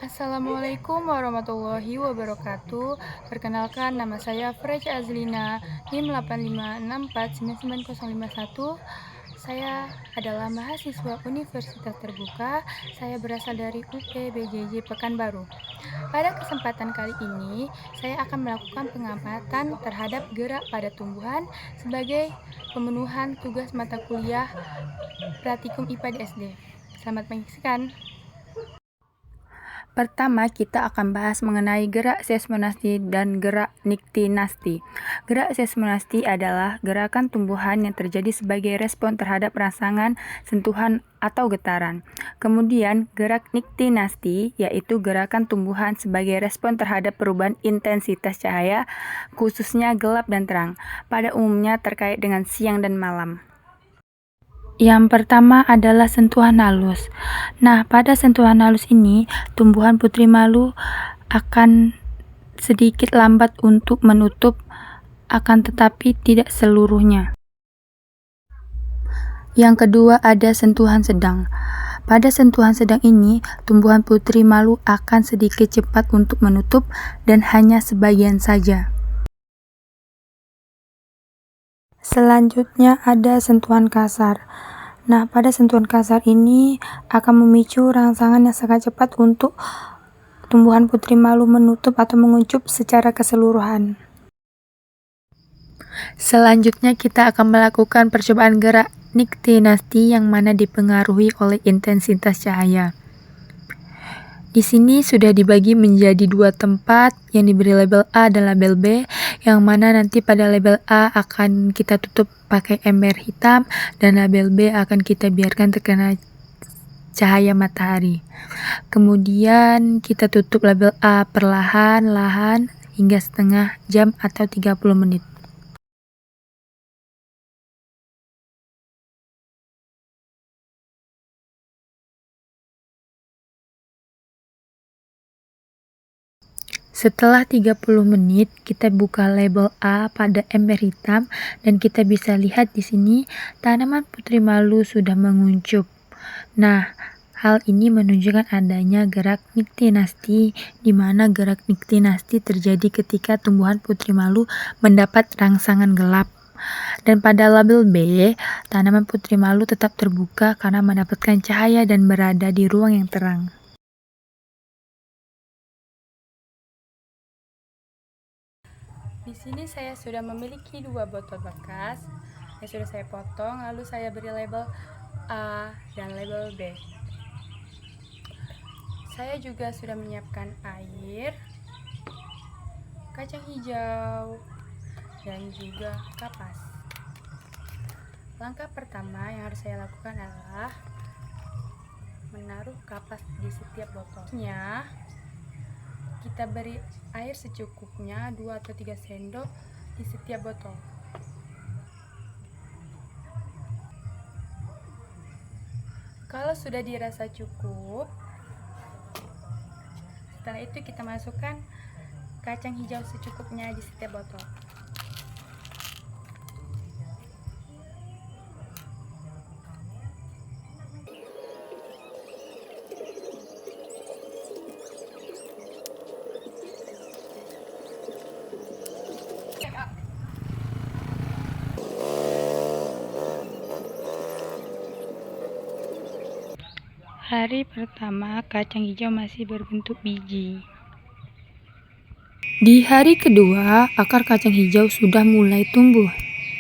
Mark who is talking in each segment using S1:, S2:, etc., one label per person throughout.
S1: Assalamualaikum warahmatullahi wabarakatuh. Perkenalkan, nama saya Freja Azlina, NIM 856499051. Saya adalah mahasiswa Universitas Terbuka. Saya berasal dari UPBJJ Pekanbaru. Pada kesempatan kali ini, saya akan melakukan pengamatan terhadap gerak pada tumbuhan sebagai pemenuhan tugas mata kuliah Praktikum IPA di SD. Selamat menyaksikan. Pertama, kita akan bahas mengenai gerak seismonasti dan gerak niktinasti. Gerak seismonasti adalah gerakan tumbuhan yang terjadi sebagai respon terhadap rangsangan, sentuhan, atau getaran. Kemudian, gerak niktinasti yaitu gerakan tumbuhan sebagai respon terhadap perubahan intensitas cahaya, khususnya gelap dan terang, pada umumnya terkait dengan siang dan malam. Yang pertama adalah sentuhan halus. Nah, pada sentuhan halus ini, tumbuhan putri malu akan sedikit lambat untuk menutup, akan tetapi tidak seluruhnya. Yang kedua ada sentuhan sedang. Pada sentuhan sedang ini, tumbuhan putri malu akan sedikit cepat untuk menutup dan hanya sebagian saja. Selanjutnya ada sentuhan kasar. Nah, pada sentuhan kasar ini akan memicu rangsangan yang sangat cepat untuk tumbuhan putri malu menutup atau menguncup secara keseluruhan. Selanjutnya kita akan melakukan percobaan gerak niktinasti yang mana dipengaruhi oleh intensitas cahaya. Di sini sudah dibagi menjadi dua tempat, yang diberi label A dan label B, yang mana nanti pada label A akan kita tutup pakai ember hitam dan label B akan kita biarkan terkena cahaya matahari. Kemudian kita tutup label A perlahan-lahan hingga setengah jam atau 30 menit. Setelah 30 menit, kita buka label A pada ember hitam dan kita bisa lihat di sini tanaman putri malu sudah menguncup. Nah, hal ini menunjukkan adanya gerak niktinasti, di mana gerak niktinasti terjadi ketika tumbuhan putri malu mendapat rangsangan gelap. Dan pada label B, tanaman putri malu tetap terbuka karena mendapatkan cahaya dan berada di ruang yang terang. Di sini saya sudah memiliki dua botol bekas yang sudah saya potong, lalu saya beri label A dan label B. Saya juga sudah menyiapkan air, kacang hijau, dan juga kapas. Langkah pertama yang harus saya lakukan adalah menaruh kapas di setiap botolnya. Kita beri air secukupnya 2 atau 3 sendok di setiap botol. Kalau sudah dirasa cukup, setelah itu kita masukkan kacang hijau secukupnya di setiap botol. Hari pertama, kacang hijau masih berbentuk biji. Di hari kedua, akar kacang hijau sudah mulai tumbuh.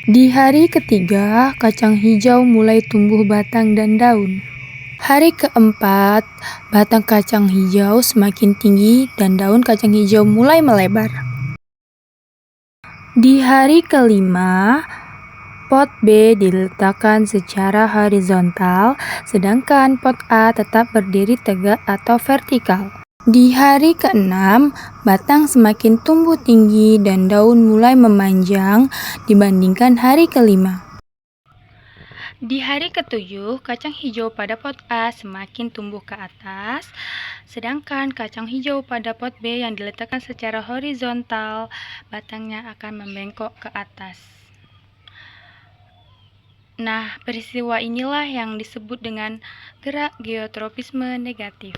S1: Di hari ketiga, kacang hijau mulai tumbuh batang dan daun. Hari keempat, batang kacang hijau semakin tinggi dan daun kacang hijau mulai melebar. Di hari kelima, pot B diletakkan secara horizontal, sedangkan pot A tetap berdiri tegak atau vertikal. Di hari keenam, batang semakin tumbuh tinggi dan daun mulai memanjang dibandingkan hari kelima. Di hari ketujuh, kacang hijau pada pot A semakin tumbuh ke atas, sedangkan kacang hijau pada pot B yang diletakkan secara horizontal, batangnya akan membengkok ke atas. Nah, peristiwa inilah yang disebut dengan gerak geotropisme negatif.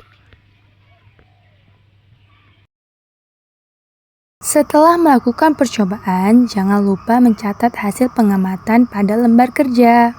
S1: Setelah melakukan percobaan, jangan lupa mencatat hasil pengamatan pada lembar kerja.